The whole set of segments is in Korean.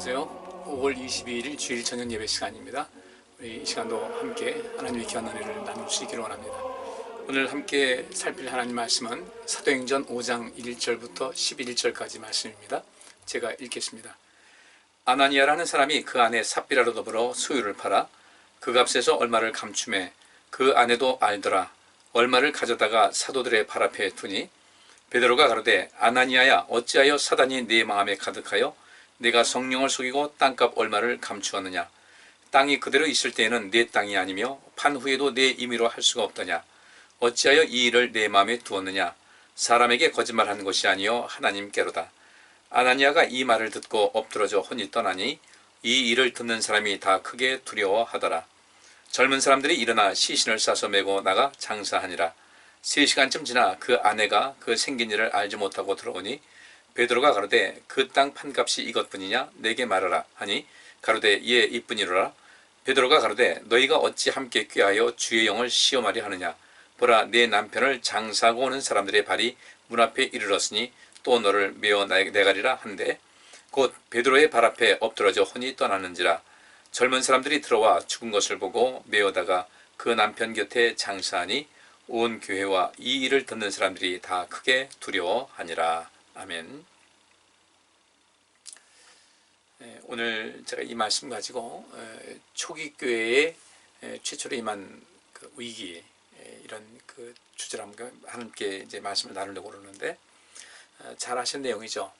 안녕하세요. 5월 22일 주일 저녁 예배 시간입니다. 우리 이 시간도 함께 하나님의 귀한 은혜를 나눌 수 있기를 원합니다. 오늘 함께 살필 하나님 말씀은 사도행전 5장 1절부터 11절까지 말씀입니다. 제가 읽겠습니다. 아나니아라는 사람이 그 안에 삽비라로 더불어 소유를 팔아 그 값에서 얼마를 감춤해 그 아내도 알더라. 얼마를 가져다가 사도들의 발 앞에 두니 베드로가 가로되 아나니아야 어찌하여 사단이 네 마음에 가득하여 내가 성령을 속이고 땅값 얼마를 감추었느냐. 땅이 그대로 있을 때에는 내 땅이 아니며 판 후에도 내 임의로 할 수가 없더냐. 어찌하여 이 일을 내 마음에 두었느냐. 사람에게 거짓말하는 것이 아니요 하나님께로다. 아나니아가 이 말을 듣고 엎드러져 혼이 떠나니 이 일을 듣는 사람이 다 크게 두려워하더라. 젊은 사람들이 일어나 시신을 싸서 메고 나가 장사하니라. 3시간쯤 지나 그 아내가 그 생긴 일을 알지 못하고 들어오니 베드로가 가로되 그 땅 판값이 이것뿐이냐 내게 말하라 하니 가로되 예 이뿐이로라. 베드로가 가로되 너희가 어찌 함께 꾀하여 주의 영을 시험하려 하느냐. 보라 내 남편을 장사하고 오는 사람들의 발이 문 앞에 이르렀으니 또 너를 메어 내가리라 한데 곧 베드로의 발 앞에 엎드러져 혼이 떠나는지라. 젊은 사람들이 들어와 죽은 것을 보고 메어다가 그 남편 곁에 장사하니 온 교회와 이 일을 듣는 사람들이 다 크게 두려워하니라. 아멘. 오늘 제가 이 말씀 가지고 초기 교회에 최초로 임한 그 위기 이런 그 주제로 함께 이제 말씀을 나누려고 그러는데 잘 아시는 내용이죠.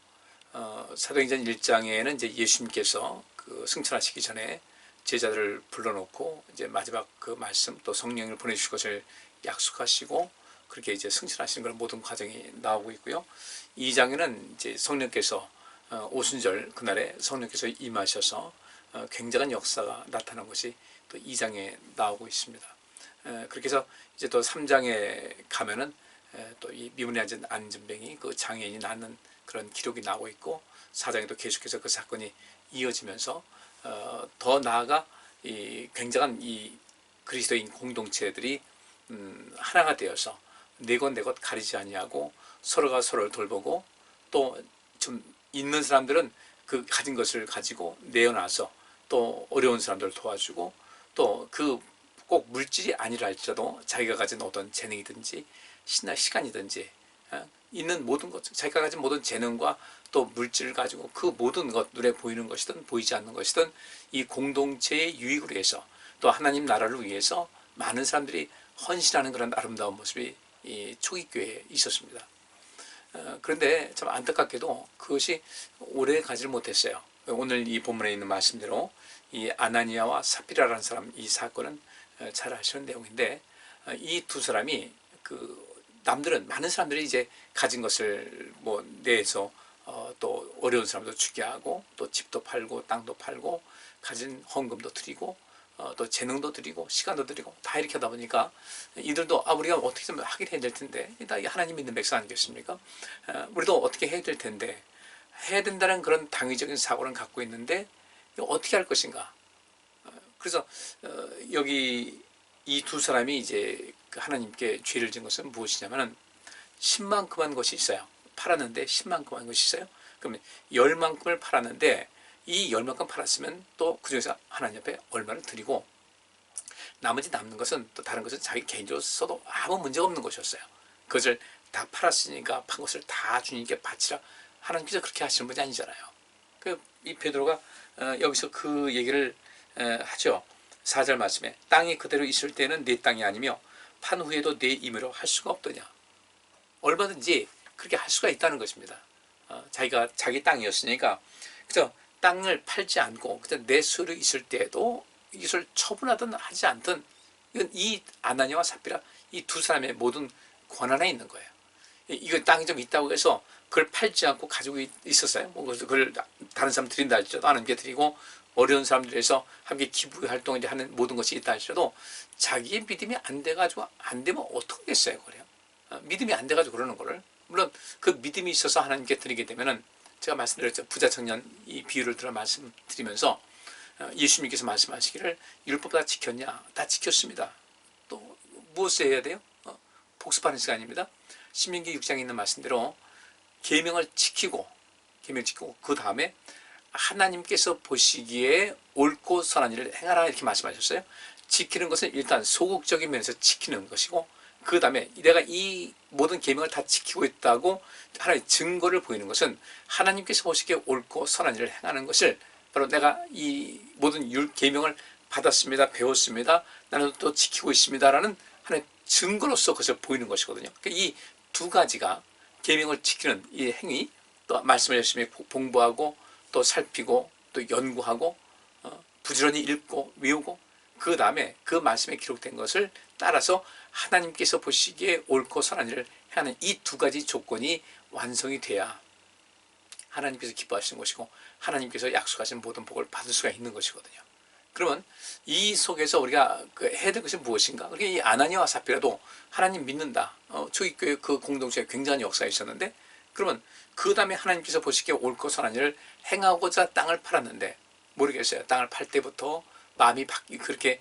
사도행전 1장에는 이제 예수님께서 그 승천하시기 전에 제자들을 불러놓고 이제 마지막 그 말씀 또 성령을 보내주실 것을 약속하시고 그렇게 이제 승천하시는 그런 모든 과정이 나오고 있고요. 2장에는 이제 성령께서 오순절 그날에 성령께서 임하셔서 굉장한 역사가 나타난 것이 또 2장에 나오고 있습니다. 그렇게 해서 이제 또 3장에 가면은 또 이 미문에 앉은 안전병이 그 장애인이 낳는 그런 기록이 나오고 있고 4장에도 계속해서 그 사건이 이어지면서 더 나아가 이 굉장한 이 그리스도인 공동체들이 하나가 되어서 내 것 내 것 가리지 아니하고 서로가 서로를 돌보고 또 좀 있는 사람들은 그 가진 것을 가지고 내어놔서 또 어려운 사람들을 도와주고 또 그 꼭 물질이 아니라 할지라도 자기가 가진 어떤 재능이든지 시간이든지 있는 모든 것, 자기가 가진 모든 재능과 또 물질을 가지고 그 모든 것, 눈에 보이는 것이든 보이지 않는 것이든 이 공동체의 유익을 위해서 또 하나님 나라를 위해서 많은 사람들이 헌신하는 그런 아름다운 모습이 이 초기 교회에 있었습니다. 그런데 참 안타깝게도 그것이 오래 가지를 못했어요. 오늘 이 본문에 있는 말씀대로 이 아나니아와 삽비라라는 사람 이 사건은 잘 아시는 내용인데 이 두 사람이 그 남들은 많은 사람들이 이제 가진 것을 뭐 내서 또 어려운 사람도 주게 하고 또 집도 팔고 땅도 팔고 가진 헌금도 드리고 또 재능도 드리고 시간도 드리고 다 이렇게 하다 보니까 이들도 우리가 어떻게 좀 하긴 해야 될 텐데 다 하나님 믿는 백성 아니겠습니까? 우리도 어떻게 해야 될 텐데 해야 된다는 그런 당위적인 사고를 갖고 있는데 어떻게 할 것인가? 그래서 여기 이 두 사람이 이제 하나님께 죄를 지은 것은 무엇이냐면은 10만큼한 것이 있어요. 팔았는데 10만큼한 것이 있어요. 그러면 10만큼을 팔았는데 이 10만큼 팔았으면 또 그중에서 하나님 앞에 얼마를 드리고 나머지 남는 것은 또 다른 것은 자기 개인적으로 써도 아무 문제가 없는 것이었어요. 그것을 다 팔았으니까 판 것을 다 주님께 바치라. 하나님께서 그렇게 하시는 분이 아니잖아요. 이 베드로가 여기서 그 얘기를 하죠. 4절 말씀에 땅이 그대로 있을 때는 내 땅이 아니며 판 후에도 내 임의로 할 수가 없더냐. 얼마든지 그렇게 할 수가 있다는 것입니다. 자기가 자기 땅이었으니까 그래서 땅을 팔지 않고 그냥 내 소유로 있을 때에도 이것을 처분하든 하지 않든 이건 이 아나니아와 삽비라 이 두 사람의 모든 권한에 있는 거예요. 이거 땅이 좀 있다고 해서 그걸 팔지 않고 가지고 있었어요. 그걸 다른 사람 드린다 할지라도 하나님께 드리고 어려운 사람들에서 함께 기부 활동을 하는 모든 것이 있다 할지라도 자기의 믿음이 안 돼가지고 안 되면 어떻겠어요, 그래요? 믿음이 안 돼가지고 그러는 거를 물론 그 믿음이 있어서 하나님께 드리게 되면은 제가 말씀드렸죠. 부자 청년 이 비유를 들어 말씀드리면서 예수님께서 말씀하시기를 율법 다 지켰냐? 다 지켰습니다. 또 무엇을 해야 돼요? 복습하는 시간입니다. 신명기 6장에 있는 말씀대로 계명을 지키고 그 다음에 하나님께서 보시기에 옳고 선한 일을 행하라 이렇게 말씀하셨어요. 지키는 것은 일단 소극적인 면에서 지키는 것이고, 그 다음에 내가 이 모든 계명을 다 지키고 있다고 하나님의 증거를 보이는 것은 하나님께서 보시기에 옳고 선한 일을 행하는 것을, 바로 내가 이 모든 계명을 받았습니다, 배웠습니다, 나는 또 지키고 있습니다라는 하나의 증거로서 그것을 보이는 것이거든요. 이 두 가지가 계명을 지키는 이 행위, 또 말씀을 열심히 공부하고 또 살피고 또 연구하고 부지런히 읽고 외우고, 그 다음에 그 말씀에 기록된 것을 따라서 하나님께서 보시기에 옳고 선한 일을 하는 이 두 가지 조건이 완성이 돼야 하나님께서 기뻐하시는 것이고 하나님께서 약속하신 모든 복을 받을 수가 있는 것이거든요. 그러면 이 속에서 우리가 해야 될 것이 무엇인가? 그러니까 이 아나니아와 삽비라도 하나님 믿는다. 초기교회 그 공동체에 굉장한 역사가 있었는데, 그러면 그 다음에 하나님께서 보시기에 옳고 선한 일을 행하고자 땅을 팔았는데, 모르겠어요. 땅을 팔 때부터 마음이 그렇게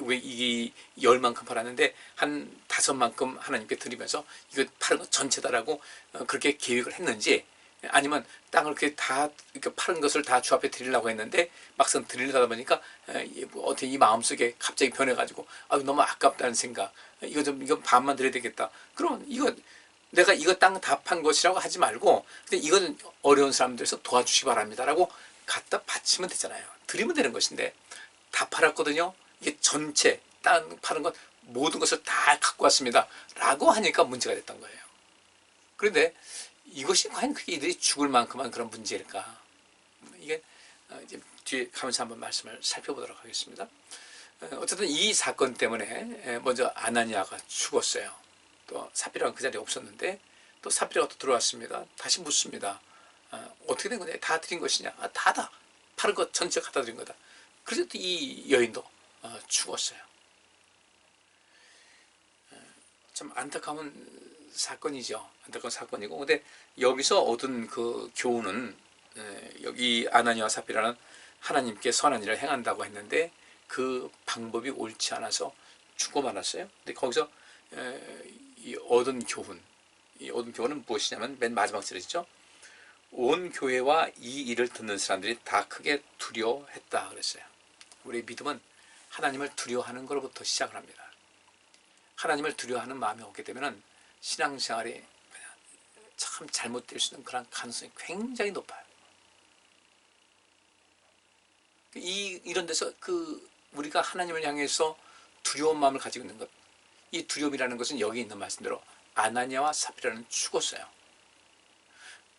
왜 이 10만큼 팔았는데 한 5만큼 하나님께 드리면서 이거 파는 것 전체다라고 그렇게 계획을 했는지, 아니면 땅을 그렇게 다 이렇게 파는 것을 다 주 앞에 드리려고 했는데 막상 드리려다 보니까 어떻게 이 마음속에 갑자기 변해가지고 너무 아깝다는 생각, 이거 반만 드려야 되겠다. 그러면 내가 이거 땅 다 판 것이라고 하지 말고, 근데 이건 어려운 사람들에서 도와주시기 바랍니다라고 갖다 바치면 되잖아요. 드리면 되는 것인데 다 팔았거든요. 이게 전체 땅 파는 것 모든 것을 다 갖고 왔습니다 라고 하니까 문제가 됐던 거예요. 그런데 이것이 과연 그게 이들이 죽을 만큼한 그런 문제일까? 이게 이제 뒤에 가면서 한번 말씀을 살펴보도록 하겠습니다. 어쨌든 이 사건 때문에 먼저 아나니아가 죽었어요. 또 삽비라가 그 자리에 없었는데 또 삽비라가 또 들어왔습니다. 다시 묻습니다. 어떻게 된 거냐? 다 드린 것이냐? 다다. 파는 것 전체 갖다 드린 거다. 그래서 또 이 여인도 죽었어요. 참 안타까운 사건이죠. 안타까운 사건이고, 근데 여기서 얻은 그 교훈은, 여기 아나니아와 삽비라는 하나님께 선한 일을 행한다고 했는데 그 방법이 옳지 않아서 죽고 말았어요. 근데 거기서 이 얻은 교훈은 무엇이냐면 맨 마지막 절이죠. 온 교회와 이 일을 듣는 사람들이 다 크게 두려워했다 그랬어요. 우리의 믿음은 하나님을 두려워하는 것부터 시작을 합니다. 하나님을 두려워하는 마음이 오게 되면 신앙생활이 참 잘못될 수 있는 그런 가능성이 굉장히 높아요. 이런 데서 우리가 하나님을 향해서 두려운 마음을 가지고 있는 것, 이 두려움이라는 것은 여기 있는 말씀대로 아나니아와 삽비라는 죽었어요.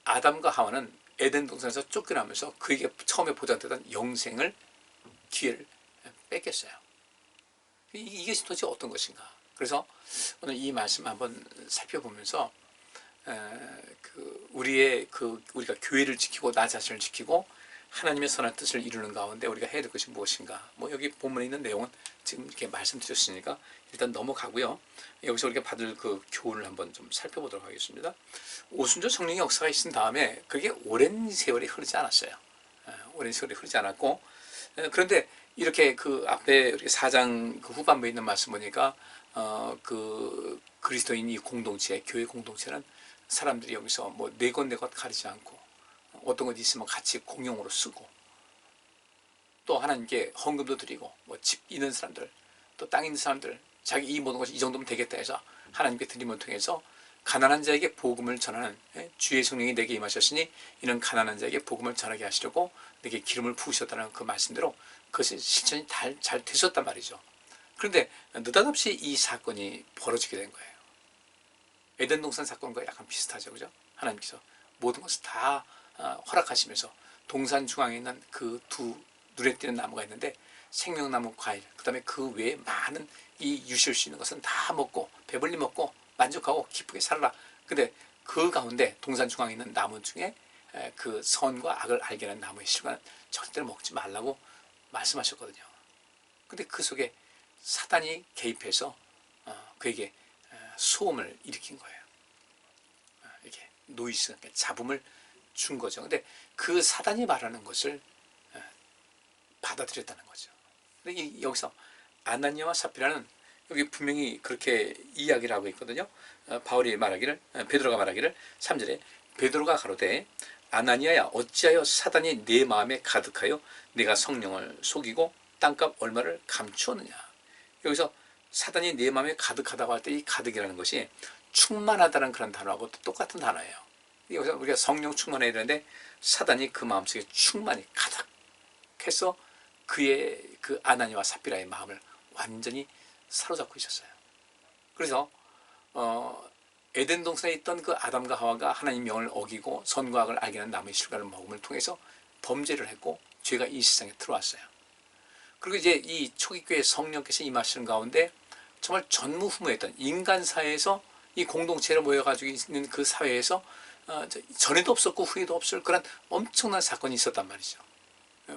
아담과 하와는 에덴 동산에서 쫓겨나면서 그에게 처음에 보장되던 영생을, 기회를 뺏겼어요. 이게 도대체 어떤 것인가? 그래서 오늘 이 말씀을 한번 살펴보면서 우리가 교회를 지키고 나 자신을 지키고 하나님의 선한 뜻을 이루는 가운데 우리가 해야 될 것이 무엇인가? 여기 본문에 있는 내용은 지금 이렇게 말씀드렸으니까 일단 넘어가고요. 여기서 우리가 받을 그 교훈을 한번 좀 살펴보도록 하겠습니다. 오순절 성령의 역사가 있은 다음에 그게 오랜 세월이 흐르지 않았어요. 오랜 세월이 흐르지 않았고, 그런데 이렇게 그 앞에 4장 그 후반부에 있는 말씀 보니까 그 그리스도인 이 공동체, 교회 공동체는 사람들이 여기서 내 것 가리지 않고 어떤 것 있으면 같이 공용으로 쓰고, 또 하나님께 헌금도 드리고, 집 있는 사람들, 또 땅 있는 사람들, 자기 이 모든 것이 이 정도면 되겠다 해서 하나님께 드림을 통해서 가난한 자에게 복음을 전하는, 주의 성령이 내게 임하셨으니 이는 가난한 자에게 복음을 전하게 하시려고 내게 기름을 부으셨다는 그 말씀대로 그것이 실천이 잘 되셨단 말이죠. 그런데 느닷없이 이 사건이 벌어지게 된 거예요. 에덴 동산 사건과 약간 비슷하죠, 그죠? 하나님께서 모든 것을 다 허락하시면서 동산 중앙에 있는 그 두 눈에 띄는 나무가 있는데 생명나무 과일, 그 다음에 그 외에 많은 이 유실 수 있는 것은 다 먹고 배불리 먹고 만족하고 기쁘게 살아라. 근데 그 가운데 동산 중앙에 있는 나무 중에 그 선과 악을 알게 하는 나무의 실과는 절대로 먹지 말라고 말씀하셨거든요. 근데 그 속에 사단이 개입해서 그에게 소음을 일으킨 거예요. 이렇게 노이즈, 잡음을 준 거죠. 근데 그 사단이 말하는 것을 받아들였다는 거죠. 근데 여기서 아나니아와 삽비라는, 여기 분명히 그렇게 이야기를 하고 있거든요. 바울이 말하기를, 베드로가 말하기를 3절에 베드로가 가로되 아나니아야 어찌하여 사단이 내 마음에 가득하여 내가 성령을 속이고 땅값 얼마를 감추었느냐. 여기서 사단이 내 마음에 가득하다고 할 때 이 가득이라는 것이 충만하다는 그런 단어하고 똑같은 단어예요. 여기서 우리가 성령 충만해야 되는데 사단이 그 마음속에 충만히 가득해서 그의 그 아나니와 삽비라의 마음을 완전히 사로잡고 있었어요. 그래서 에덴 동산에 있던 그 아담과 하와가 하나님 명을 어기고 선과 악을 알게 하는 나무의 실과를 먹음을 통해서 범죄를 했고 죄가 이 세상에 들어왔어요. 그리고 이제 이 초기교회 성령께서 임하시는 가운데 정말 전무후무했던 인간 사회에서 이 공동체로 모여가지고 있는 그 사회에서 전에도 없었고 후에도 없을 그런 엄청난 사건이 있었단 말이죠.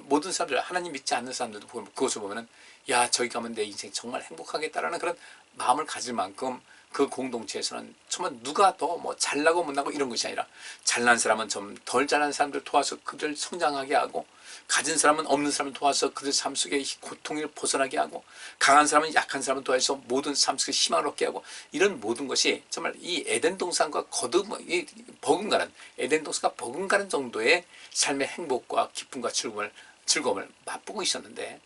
모든 사람들, 하나님 믿지 않는 사람들도 그것을 보면은 야, 저기 가면 내 인생 정말 행복하겠다라는 그런 마음을 가질 만큼 그 공동체에서는 정말 누가 더 뭐 잘나고 못나고 이런 것이 아니라 잘난 사람은 좀 덜 잘난 사람들 도와서 그들 성장하게 하고, 가진 사람은 없는 사람을 도와서 그들 삶 속에 고통을 벗어나게 하고, 강한 사람은 약한 사람을 도와서 모든 삶 속에 희망을 얻게 하고, 이런 모든 것이 정말 이 에덴 동산과 버금가는 에덴 동산과 버금가는 정도의 삶의 행복과 기쁨과 즐거움을 맛보고 있었는데,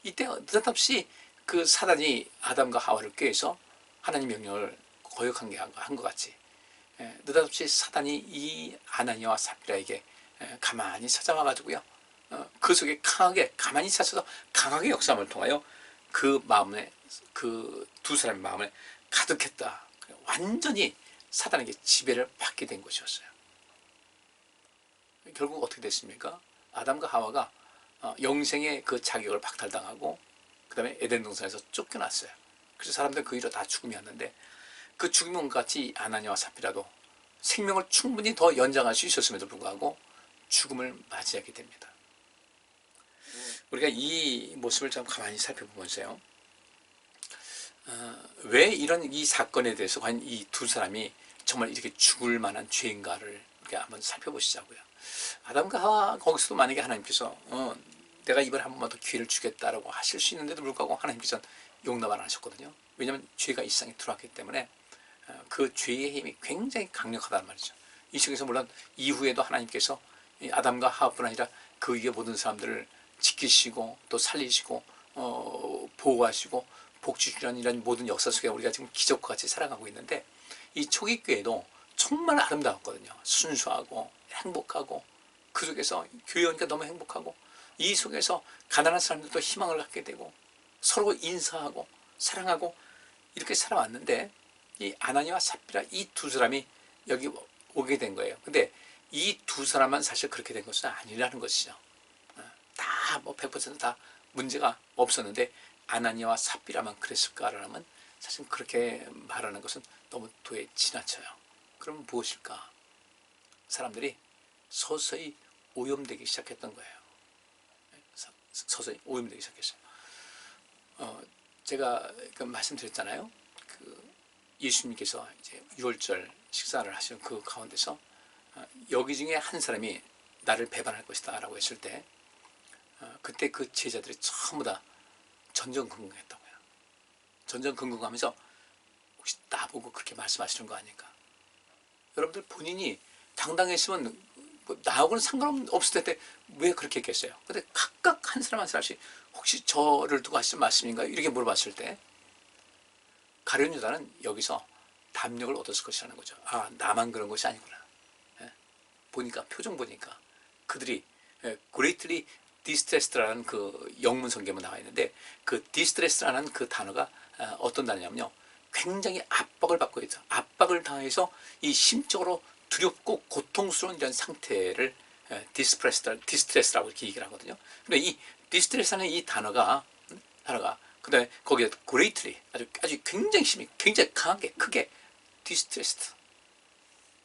이때 느닷없이 그 사단이 아담과 하와를 꾀해서 하나님 명령을 거역한 것 같이 느닷없이 사단이 이 아나니아와 삽비라에게 가만히 찾아와 가지고요, 그 속에 가만히 찾아서 강하게 역사함을 통하여 그 마음에, 그 두 사람의 마음을 가득했다. 완전히 사단에게 지배를 받게 된 것이었어요. 결국 어떻게 됐습니까? 아담과 하와가 영생의 그 자격을 박탈당하고 그 다음에 에덴 동산에서 쫓겨났어요. 그래서 사람들은 그 일로 다 죽음이었는데, 그 죽음과 같이 아나니아와 삽비라도 생명을 충분히 더 연장할 수 있었음에도 불구하고 죽음을 맞이하게 됩니다. 우리가 이 모습을 좀 가만히 살펴보면서요, 왜 이런 이 사건에 대해서 과연 이 두 사람이 정말 이렇게 죽을 만한 죄인가를 우리가 한번 살펴보시자고요. 아담과 하와, 거기서도 만약에 하나님께서 내가 이번에 한 번만 더 기회를 주겠다라고 하실 수 있는데도 불구하고 하나님께서는 용납 안 하셨거든요. 왜냐하면 죄가 이 세상에 들어왔기 때문에 그 죄의 힘이 굉장히 강력하단 말이죠. 이 책에서 물론 이후에도 하나님께서 아담과 하와뿐 아니라 그 위에 모든 사람들을 지키시고 또 살리시고 보호하시고 복주시는 이런 모든 역사 속에 우리가 지금 기적과 같이 살아가고 있는데, 이 초기 교회도 정말 아름다웠거든요. 순수하고 행복하고, 그 속에서 교회 오니까 너무 행복하고, 이 속에서 가난한 사람들도 희망을 갖게 되고 서로 인사하고 사랑하고 이렇게 살아왔는데, 이 아나니아와 삽비라 이 두 사람이 여기 오게 된 거예요. 근데 이 두 사람만 사실 그렇게 된 것은 아니라는 것이죠. 다 뭐 100%다 문제가 없었는데 아나니아와 삽비라만 그랬을까라면 사실 그렇게 말하는 것은 너무 도에 지나쳐요. 그럼 무엇일까? 사람들이 서서히 오염되기 시작했던 거예요. 서서히 오염되기 시작했어요. 제가 말씀드렸잖아요. 예수님께서 이제 유월절 식사를 하시는 그 가운데서 여기 중에 한 사람이 나를 배반할 것이다 라고 했을 때, 그때 그 제자들이 전부 다 전전긍긍했다고요. 전전긍긍하면서 혹시 나보고 그렇게 말씀하시는 거 아닐까? 여러분들 본인이 당당했으면 뭐 나하고는 상관없을 텐데 왜 그렇게 했겠어요? 근데 각각 한 사람 한 사람씩 혹시 저를 두고 하신 말씀인가요? 이렇게 물어봤을 때 가룟 유다는 여기서 담력을 얻었을 것이라는 거죠. 아, 나만 그런 것이 아니구나. 보니까, 표정 보니까 그들이 greatly distressed라는 그 영문 성경에 나와 있는데, 그 distressed라는 그 단어가 어떤 단어냐면요, 굉장히 압박을 받고 있죠. 압박을 당해서 이 심적으로 두렵고 고통스러운 이런 상태를 디스트레스라고 이렇게 얘기를 하거든요. 근데 이 디스트레스라는 이 단어가 그다음에 거기에 greatly 아주 굉장히 심히, 굉장히 강하게, 크게 디스트레스드,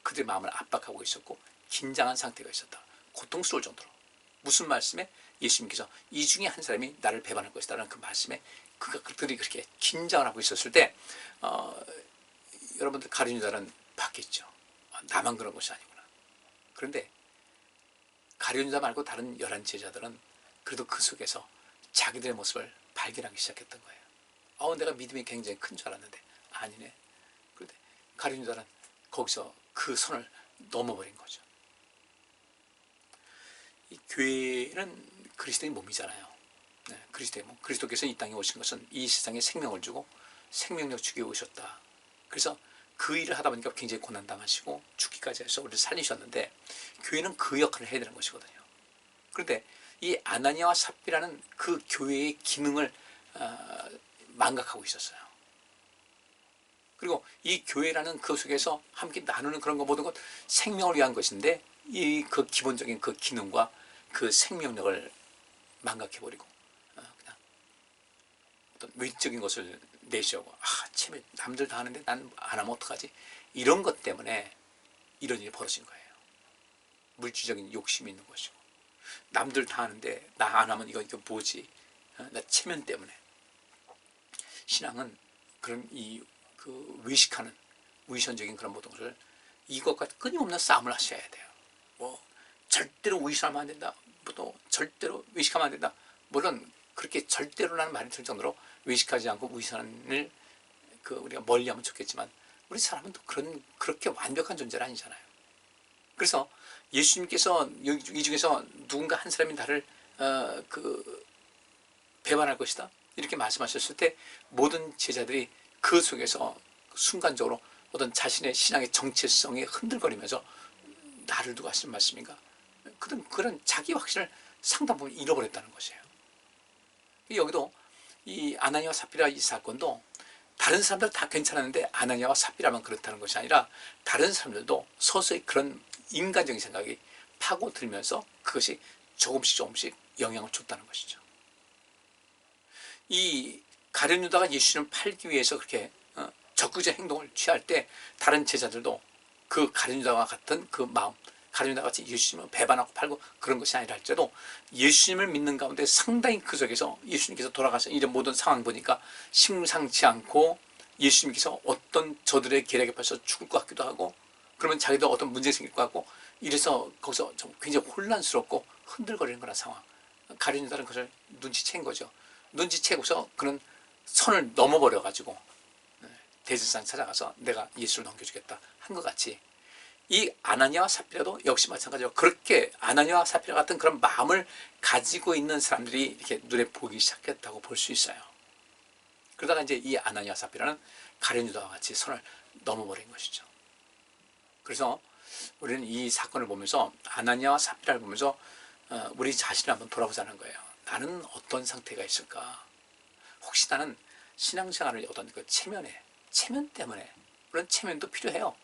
그들의 마음을 압박하고 있었고 긴장한 상태가 있었다. 고통스러울 정도로. 무슨 말씀에? 예수님께서 이 중에 한 사람이 나를 배반할 것이다라는 그 말씀에 그들이 그렇게 긴장을 하고 있었을 때 여러분들 가룟 유다는 봤겠죠. 나만 그런 것이 아니구나. 그런데 가룟 유다 말고 다른 11 제자들은 그래도 그 속에서 자기들의 모습을 발견하기 시작했던 거예요. 내가 믿음이 굉장히 큰 줄 알았는데 아니네. 그런데 가룟 유다는 거기서 그 선을 넘어버린 거죠. 이 교회는 그리스도의 몸이잖아요. 네, 그리스도의 몸. 그리스도께서 이 땅에 오신 것은 이 세상에 생명을 주고 생명력 주기 위해 오셨다. 그래서 그 일을 하다 보니까 굉장히 고난당하시고 죽기까지 해서 우리를 살리셨는데 교회는 그 역할을 해야 되는 것이거든요. 그런데 이 아나니아와 삽비라는 그 교회의 기능을 망각하고 있었어요. 그리고 이 교회라는 그 속에서 함께 나누는 그런 거 모든 것 생명을 위한 것인데 이 그 기본적인 그 기능과 그 생명력을 망각해버리고 그냥 어떤 외적인 것을 내시하고 체면 남들 다 하는데 난 안 하면 어떡하지? 이런 것 때문에 이런 일이 벌어진 거예요. 물질적인 욕심이 있는 것이고 남들 다 하는데 나 안 하면 이거 뭐지? 나 체면 때문에. 신앙은 그런 그 외식하는 위선적인 그런 모든 것을 이것과 끊임없는 싸움을 하셔야 돼요. 뭐 절대로 위선하면 안 된다. 또 절대로 외식하면 안 된다. 물론 그렇게 절대로라는 말이 들 정도로 외식하지 않고 위선을 우리가 멀리하면 좋겠지만 우리 사람은 또 그렇게 완벽한 존재는 아니잖아요. 그래서 예수님께서 이 중에서 누군가 한 사람이 나를 배반할 것이다 이렇게 말씀하셨을 때 모든 제자들이 그 속에서 순간적으로 어떤 자신의 신앙의 정체성이 흔들거리면서 나를 두고 하시는 말씀인가? 그런 자기 확신을 상당 부분 잃어버렸다는 것이에요. 여기도 이 아나니아와 삽비라 이 사건도 다른 사람들 다 괜찮았는데 아나니아와 삽비라만 그렇다는 것이 아니라 다른 사람들도 서서히 그런 인간적인 생각이 파고들면서 그것이 조금씩 영향을 줬다는 것이죠. 이 가룟 유다가 예수님을 팔기 위해서 그렇게 적극적인 행동을 취할 때 다른 제자들도 그 가룟 유다와 같은 그 마음, 가룟 유다 같이 예수님을 배반하고 팔고 그런 것이 아니라 할지라도 예수님을 믿는 가운데 상당히 그 속에서 예수님께서 돌아가신 이런 모든 상황 보니까 심상치 않고 예수님께서 어떤 저들의 계략에 빠져서 죽을 것 같기도 하고 그러면 자기도 어떤 문제가 생길 것 같고 이래서 거기서 좀 굉장히 혼란스럽고 흔들거리는 그런 상황. 가룟 유다는 그것을 눈치챈 거죠. 눈치채고서 그는 선을 넘어버려가지고 대제사장 찾아가서 내가 예수를 넘겨주겠다 한 것 같이 이 아나니아와 삽비라도 역시 마찬가지로 그렇게 아나니아와 삽비라 같은 그런 마음을 가지고 있는 사람들이 이렇게 눈에 보이기 시작했다고 볼 수 있어요. 그러다가 이제 이 아나니아와 삽비라는 가룟 유다와 같이 선을 넘어버린 것이죠. 그래서 우리는 이 사건을 보면서 아나니아와 삽비라를 보면서 우리 자신을 한번 돌아보자는 거예요. 나는 어떤 상태가 있을까? 혹시 나는 신앙생활을 어떤 그 체면 때문에 물론 체면도 필요해요.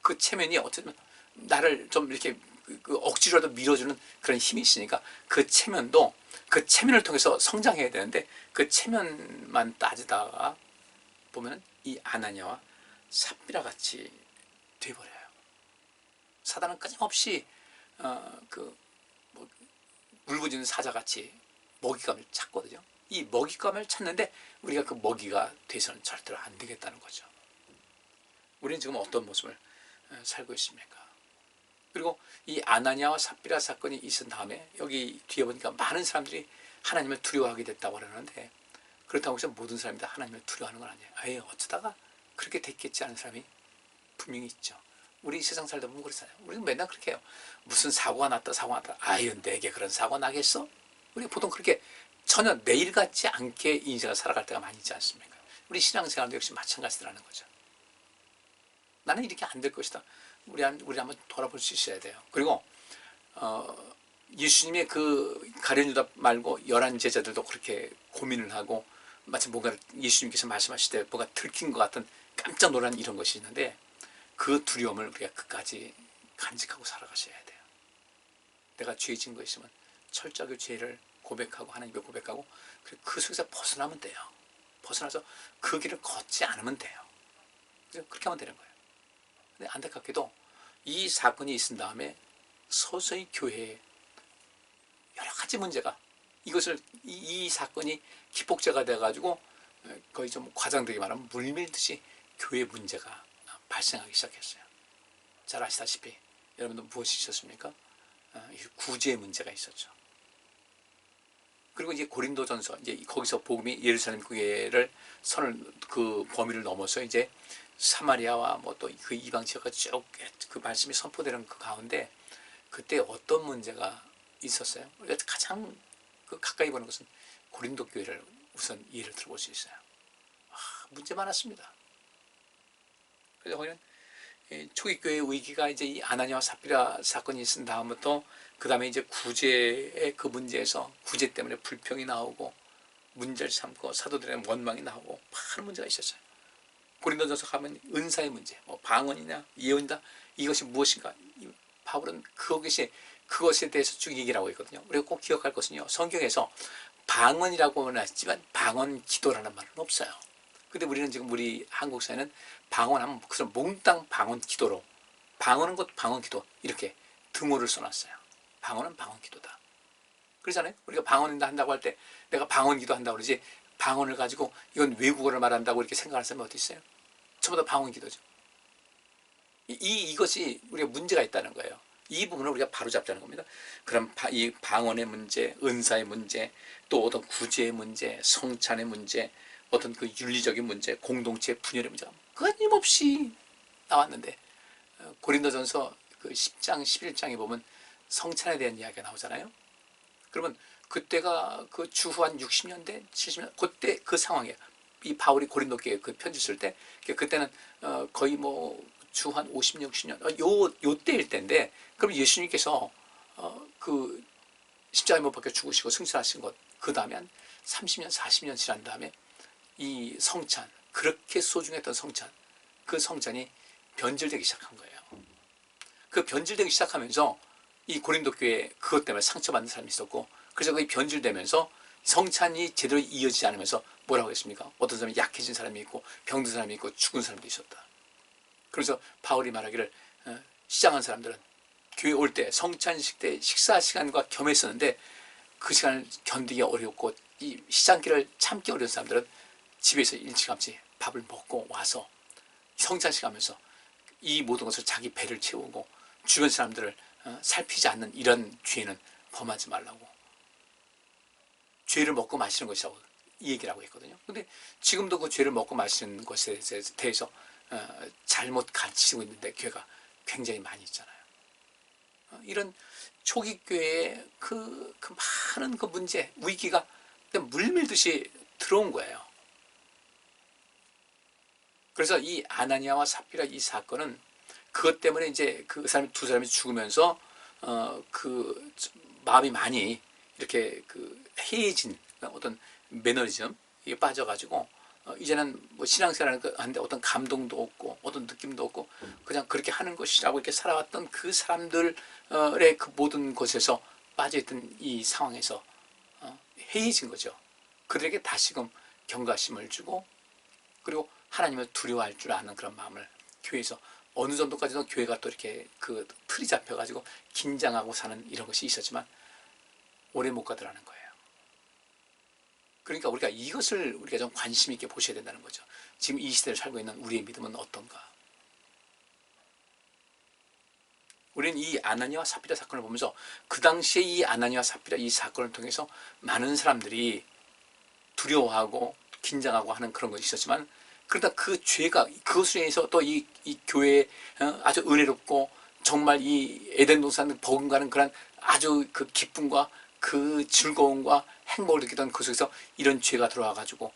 그 체면이 어쨌든 나를 좀 이렇게 그 억지로라도 밀어주는 그런 힘이 있으니까 그 체면을 통해서 성장해야 되는데 그 체면만 따지다가 보면 이 아나니아와 삽비라 같이 돼버려요. 사단은 끊임없이 울부짖는 사자같이 먹잇감을 찾거든요. 이 먹잇감을 찾는데 우리가 그 먹이가 돼서는 절대로 안 되겠다는 거죠. 우리는 지금 어떤 모습을 살고 있습니까? 그리고 이 아나니아와 삽비라 사건이 있은 다음에 여기 뒤에 보니까 많은 사람들이 하나님을 두려워하게 됐다고 그러는데 그렇다고 해서 모든 사람이 다 하나님을 두려워하는 건 아니에요. 에이 어쩌다가 그렇게 됐겠지 하는 사람이 분명히 있죠. 우리 세상 살다 보면 그렇잖아요. 우리는 맨날 그렇게 해요. 무슨 사고가 났다. 아유 내게 그런 사고 나겠어? 우리 보통 그렇게 전혀 내일 같지 않게 인생을 살아갈 때가 많이 있지 않습니까? 우리 신앙생활도 역시 마찬가지라는 거죠. 나는 이렇게 안 될 것이다. 우리 한번 돌아볼 수 있어야 돼요. 그리고 예수님의 그 가룟 유다 말고 11 제자들도 그렇게 고민을 하고 마치 뭔가 예수님께서 말씀하실 때 뭔가 들킨 것 같은 깜짝 놀란 이런 것이 있는데 그 두려움을 우리가 끝까지 간직하고 살아가셔야 돼요. 내가 죄 지은 거 있으면 철저하게 죄를 고백하고 하나님께 고백하고 그 속에서 벗어나면 돼요. 벗어나서 그 길을 걷지 않으면 돼요. 그렇게 하면 되는 거예요. 근데 안타깝게도 이 사건이 있은 다음에 서서히 교회에 여러 가지 문제가 이것을 이 사건이 기폭제가 돼가지고 거의 좀 과장되게 말하면 물밀듯이 교회 문제가 발생하기 시작했어요. 잘 아시다시피 여러분들 무엇이 있었습니까? 구제의 문제가 있었죠. 그리고 이제 고린도전서 이제 거기서 복음이 예루살렘 교회를 그 범위를 넘어서 이제 사마리아와 뭐 또 그 이방 지역까지 쭉 그 말씀이 선포되는 그 가운데 그때 어떤 문제가 있었어요. 우리가 가장 그 가까이 보는 것은 고린도 교회를 우선 예를 들어볼 수 있어요. 문제 많았습니다. 그래서 거기는 초기 교회 위기가 이제 이 아나니아와 삽비라 사건이 있은 다음부터 그 다음에 이제 구제의 그 문제에서 구제 때문에 불평이 나오고 문제를 삼고 사도들의 원망이 나오고 많은 문제가 있었어요. 고린도전서 가면 은사의 문제, 뭐 방언이냐 예언이다 이것이 무엇인가, 바울은 그것에 대해서 쭉 얘기를 하고 있거든요. 우리가 꼭 기억할 것은요, 성경에서 방언이라고는 하지만 방언 기도라는 말은 없어요. 근데 우리는 지금 우리 한국 사회는 방언하면 그래서 몽땅 방언 기도로, 방언은 곧 방언 기도 이렇게 등호를 써놨어요. 방언은 방언 기도다. 그러잖아요. 우리가 방언 한다고 할 때 내가 방언 기도 한다고 그러지, 방언을 가지고 이건 외국어를 말한다고 이렇게 생각하는 사람이 어디 있어요? 전부 다 방언 기도죠. 이것이 우리가 문제가 있다는 거예요. 이 부분을 우리가 바로잡자는 겁니다. 그럼 이 방언의 문제, 은사의 문제, 또 어떤 구제의 문제, 성찬의 문제, 어떤 그 윤리적인 문제, 공동체 분열의 문제가 끊임없이 나왔는데, 고린도전서 그 10장, 11장에 보면 성찬에 대한 이야기가 나오잖아요. 그러면 그때가 그 주후 한 60년대, 70년, 그때 그 상황이에요. 이 바울이 고린도 교회에 그 편지 쓸 때, 그때는 거의 뭐 주 한 50년, 60년, 요 때일 때인데, 그럼 예수님께서 그 십자가에 못 박혀 죽으시고 승천하신 것, 그 다음에 한 30년, 40년 지난 다음에 이 성찬, 그렇게 소중했던 성찬, 그 성찬이 변질되기 시작한 거예요. 그 변질되기 시작하면서 이 고린도 교회에 그것 때문에 상처받는 사람이 있었고, 그래서 그게 변질되면서 성찬이 제대로 이어지지 않으면서 뭐라고 했습니까? 어떤 사람이 약해진 사람이 있고 병든 사람이 있고 죽은 사람도 있었다. 그래서 바울이 말하기를 시장한 사람들은 교회 올 때 성찬식 때 식사 시간과 겸했었는데 그 시간을 견디기 어렵고 이 시장길을 참기 어려운 사람들은 집에서 일찌감치 밥을 먹고 와서 성찬식 하면서 이 모든 것을 자기 배를 채우고 주변 사람들을 살피지 않는 이런 죄는 범하지 말라고, 죄를 먹고 마시는 것이라고 이 얘기를 하고 있거든요. 근데 지금도 그 죄를 먹고 마시는 것에 대해서 잘못 가르치고 있는데 교회가 굉장히 많이 있잖아요. 이런 초기 교회의 그 많은 그 문제, 위기가 물밀듯이 들어온 거예요. 그래서 이 아나니아와 삽비라 이 사건은 그것 때문에 이제 그 사람 두 사람이 죽으면서 그 마음이 많이 이렇게 그 해이해진 어떤 매너리즘 이게 빠져가지고 이제는 뭐 신앙생활을 하는데 어떤 감동도 없고 어떤 느낌도 없고 그냥 그렇게 하는 것이라고 이렇게 살아왔던 그 사람들의 그 모든 곳에서 빠져있던 이 상황에서 해이해진 거죠. 그들에게 다시금 경각심을 주고, 그리고 하나님을 두려워할 줄 아는 그런 마음을 교회에서 어느 정도까지는 교회가 또 이렇게 그 틀이 잡혀가지고 긴장하고 사는 이런 것이 있었지만 오래 못 가더라는 거예요. 그러니까 우리가 이것을 우리가 좀 관심 있게 보셔야 된다는 거죠. 지금 이 시대를 살고 있는 우리의 믿음은 어떤가? 우리는 이 아나니아와 삽비라 사건을 보면서 그 당시에 이 아나니아와 삽비라 이 사건을 통해서 많은 사람들이 두려워하고 긴장하고 하는 그런 것이 있었지만, 그러다 그 죄가 그것으로 인해서 또 이 교회에 아주 은혜롭고 정말 이 에덴 동산 버금가는 그런 아주 그 기쁨과 그 즐거움과 행복을 느끼던 그 속에서 이런 죄가 들어와가지고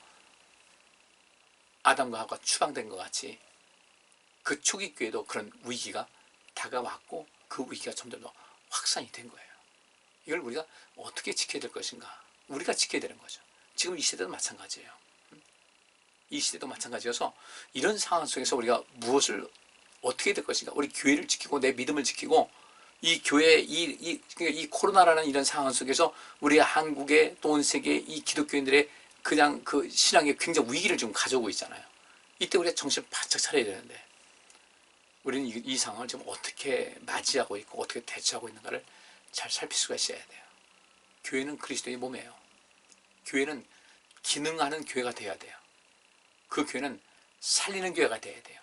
아담과 하와가 추방된 것 같이 그 초기 교회도 그런 위기가 다가왔고 그 위기가 점점 더 확산이 된 거예요. 이걸 우리가 어떻게 지켜야 될 것인가? 우리가 지켜야 되는 거죠. 지금 이 시대도 마찬가지예요. 이 시대도 마찬가지여서 이런 상황 속에서 우리가 무엇을 어떻게 될 것인가? 우리 교회를 지키고 내 믿음을 지키고 이 교회 이 코로나라는 이런 상황 속에서 우리 한국의 또 온 세계 이 기독교인들의 그냥 그 신앙에 굉장히 위기를 지금 가져오고 있잖아요. 이때 우리가 정신을 바짝 차려야 되는데 우리는 이 상황을 지금 어떻게 맞이하고 있고 어떻게 대처하고 있는가를 잘 살필 수가 있어야 돼요. 교회는 그리스도의 몸이에요. 교회는 기능하는 교회가 돼야 돼요. 그 교회는 살리는 교회가 돼야 돼요.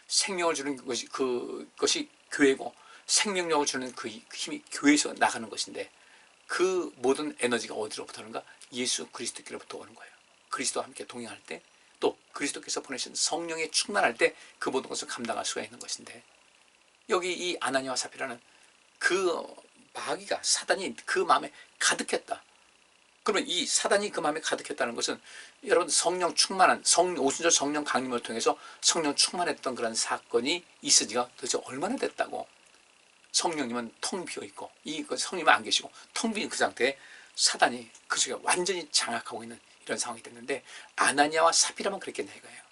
생명을 주는 그것이 교회고 생명력을 주는 그 힘이 교회에서 나가는 것인데 그 모든 에너지가 어디로부터 오는가? 예수 그리스도께로부터 오는 거예요. 그리스도와 함께 동행할 때 또 그리스도께서 보내신 성령에 충만할 때 그 모든 것을 감당할 수가 있는 것인데, 여기 이 아나니아와 삽비라는 그 마귀가 사단이 그 마음에 가득했다. 그러면 이 사단이 그 마음에 가득했다는 것은 여러분 성령 충만한 오순절 성령 강림을 통해서 성령 충만했던 그런 사건이 있은 지가 도대체 얼마나 됐다고. 성령님은 텅 비어있고 성령님은 안 계시고 텅 빈 그 상태에 사단이 그 속에 완전히 장악하고 있는 이런 상황이 됐는데, 아나니아와 삽비라만 그랬겠냐 이거예요.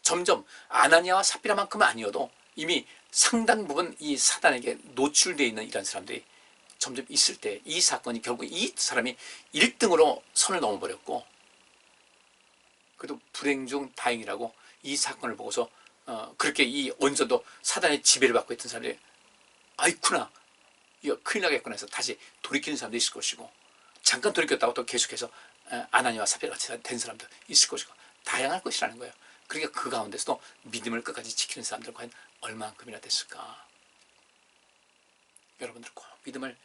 점점 아나니아와 삽비라만큼은 아니어도 이미 상당 부분 이 사단에게 노출되어 있는 이런 사람들이 점점 있을 때 이 사건이 결국 이 사람이 1등으로 선을 넘어버렸고, 그래도 불행 중 다행이라고 이 사건을 보고서 그렇게 이 온전도 사단의 지배를 받고 있던 사람들이 아이쿠나 이거 큰일 나겠구나 해서 다시 돌이키는 사람도 있을 것이고, 잠깐 돌이켰다고 또 계속해서 아나니아와 삽비라 같이 된 사람도 있을 것이고, 다양할 것이라는 거예요. 그러니까 그 가운데서도 믿음을 끝까지 지키는 사람들은 과연 얼만큼이나 됐을까. 여러분들 꼭 믿음을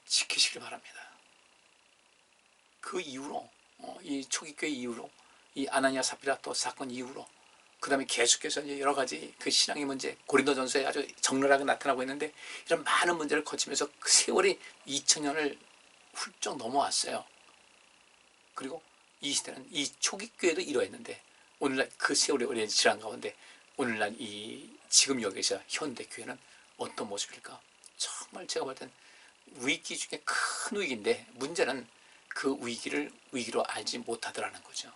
지키시길 바랍니다. 그 이후로 이 초기교회 이후로 이 아나니아 삽비라 또 사건 이후로 그 다음에 계속해서 이제 여러 가지 그 신앙의 문제, 고린도전서에 아주 적나라하게 나타나고 있는데, 이런 많은 문제를 거치면서 그 세월이 2000년을 훌쩍 넘어왔어요. 그리고 이 시대는 이 초기교회도 이러했는데, 오늘날 그 세월이 오래 지난 가운데 오늘날 이 지금 여기서 현대교회는 어떤 모습일까? 정말 제가 볼 땐 위기 중에 큰 위기인데, 문제는 그 위기를 위기로 알지 못하더라는 거죠.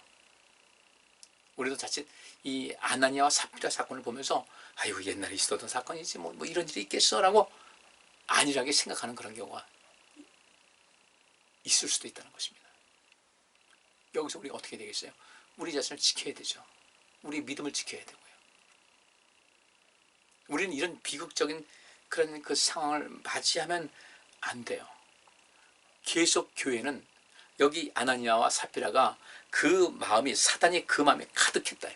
우리도 자칫 이 아나니아와 삽비라 사건을 보면서 아이고 옛날에 있었던 사건이지 뭐 이런 일이 있겠어 라고 안일하게 생각하는 그런 경우가 있을 수도 있다는 것입니다. 여기서 우리가 어떻게 되겠어요? 우리 자신을 지켜야 되죠. 우리 믿음을 지켜야 되고요. 우리는 이런 비극적인 그런 그 상황을 맞이하면 안 돼요. 계속 교회는 여기 아나니아와 삽비라가 그 마음이, 사단이 그 마음에 가득했다.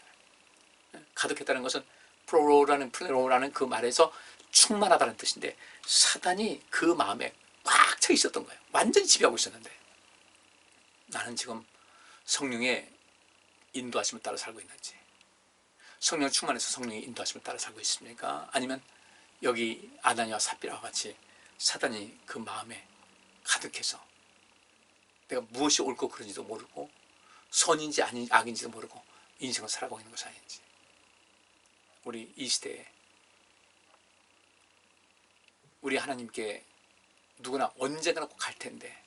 가득했다는 것은 플로라는 그 말에서 충만하다는 뜻인데, 사단이 그 마음에 꽉 차 있었던 거예요. 완전히 지배하고 있었는데, 나는 지금 성령의 인도하심을 따라 살고 있는지, 성령 충만해서 성령의 인도하심을 따라 살고 있습니까? 아니면 여기 아나니아와 삽비라와 같이 사단이 그 마음에 가득해서 내가 무엇이 옳고 그른지도 모르고 선인지 악인지도 모르고 인생을 살아가고 있는 것이 아닌지. 우리 이 시대에 우리 하나님께 누구나 언젠가는 꼭 갈 텐데,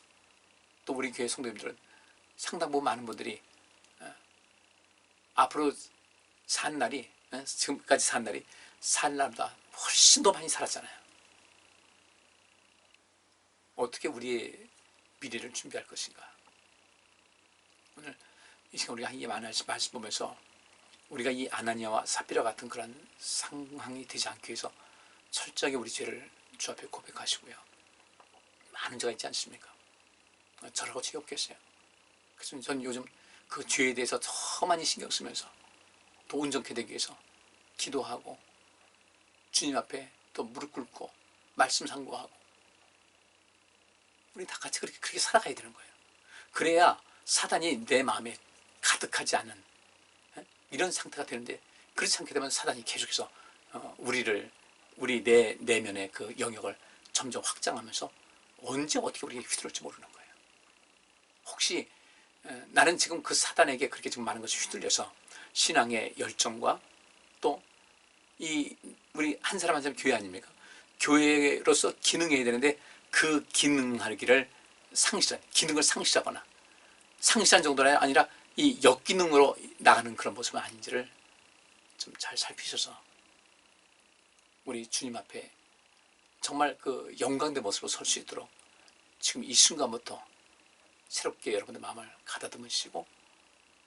또 우리 교회 성도님들은 상당 부분 많은 분들이 앞으로 산 날이, 지금까지 산 날이 살 날보다 훨씬 더 많이 살았잖아요. 어떻게 우리의 미래를 준비할 것인가. 오늘 이 시간 우리가 이 말씀 보면서 우리가 이 아나니아와 삽비라 같은 그런 상황이 되지 않기 위해서 철저하게 우리 죄를 주 앞에 고백하시고요. 많은 죄가 있지 않습니까? 저라고 죄 없겠어요. 그래서 전 요즘 그 죄에 대해서 더 많이 신경 쓰면서 더 온전케 되기 위해서 기도하고 주님 앞에 또 무릎 꿇고 말씀 상고하고, 우리 다 같이 그렇게 살아가야 되는 거예요. 그래야 사단이 내 마음에 가득하지 않은 이런 상태가 되는데, 그렇지 않게 되면 사단이 계속해서 우리 내면의 그 영역을 점점 확장하면서 언제 어떻게 우리에게 휘둘릴지 모르는 거예요. 혹시 나는 지금 그 사단에게 그렇게 지금 많은 것이 휘둘려서 신앙의 열정과 또 우리 한 사람 한 사람 교회 아닙니까? 교회로서 기능해야 되는데 그 기능하기를 기능을 상실하거나, 상실한 정도가 아니라 이 역기능으로 나가는 그런 모습은 아닌지를 좀 잘 살피셔서 우리 주님 앞에 정말 그 영광된 모습으로 설 수 있도록 지금 이 순간부터 새롭게 여러분의 마음을 가다듬으시고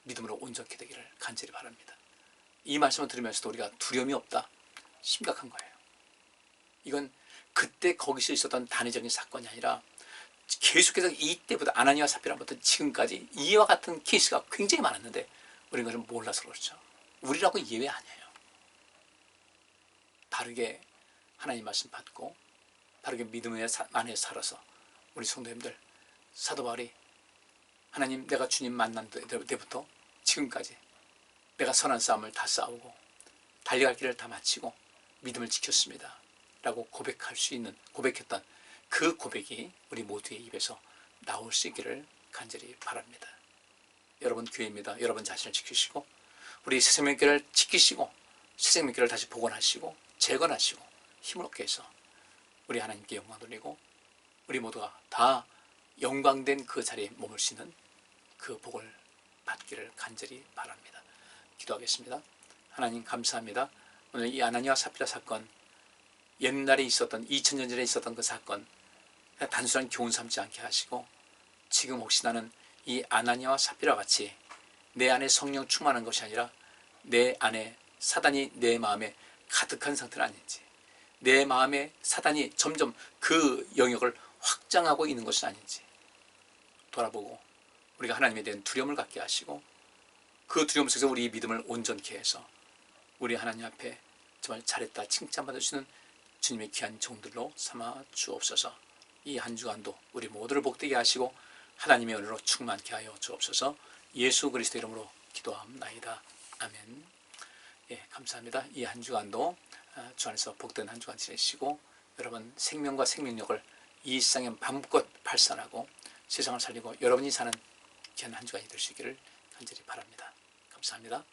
믿음으로 온전케 되기를 간절히 바랍니다. 이 말씀을 들으면서도 우리가 두려움이 없다, 심각한 거예요. 이건 그때 거기서 있었던 단위적인 사건이 아니라 계속해서 이때부터 아나니아와 삽비라부터 지금까지 이와 같은 케이스가 굉장히 많았는데 우리가 좀 몰라서 그렇죠. 우리라고 예외 아니에요. 바르게 하나님 말씀 받고 바르게 믿음 안에 살아서 우리 성도님들, 사도 바울이 하나님, 내가 주님 만난 때부터 지금까지 내가 선한 싸움을 다 싸우고 달려갈 길을 다 마치고 믿음을 지켰습니다 라고 고백할 수 있는, 고백했던 그 고백이 우리 모두의 입에서 나올 수 있기를 간절히 바랍니다. 여러분 교회입니다. 여러분 자신을 지키시고 우리 새생명교회를 지키시고 새생명교회를 다시 복원하시고 재건하시고 힘을 얻게 해서 우리 하나님께 영광 돌리고 우리 모두가 다 영광된 그 자리에 머물 수 있는 그 복을 받기를 간절히 바랍니다. 기도하겠습니다. 하나님 감사합니다. 오늘 이 아나니와 삽비라 사건, 옛날에 있었던 2000년 전에 있었던 그 사건 단순한 교훈 삼지 않게 하시고 지금 혹시 나는 이 아나니아와 삽비라 같이 내 안에 성령 충만한 것이 아니라 내 안에 사단이 내 마음에 가득한 상태는 아닌지, 내 마음에 사단이 점점 그 영역을 확장하고 있는 것이 아닌지 돌아보고 우리가 하나님에 대한 두려움을 갖게 하시고 그 두려움 속에서 우리 믿음을 온전케 해서 우리 하나님 앞에 정말 잘했다 칭찬받을 수 있는 주님의 귀한 종들로 삼아 주옵소서. 이 한 주간도 우리 모두를 복되게 하시고 하나님의 은혜로 충만케 하여 주옵소서. 예수 그리스도 이름으로 기도합나이다. 아멘. 예, 감사합니다. 이 한 주간도 주 안에서 복된 한 주간 지내시고 여러분 생명과 생명력을 이 세상에 마음껏 발산하고 세상을 살리고 여러분이 사는 귀한 한 주간이 될 수 있기를 간절히 바랍니다. 감사합니다.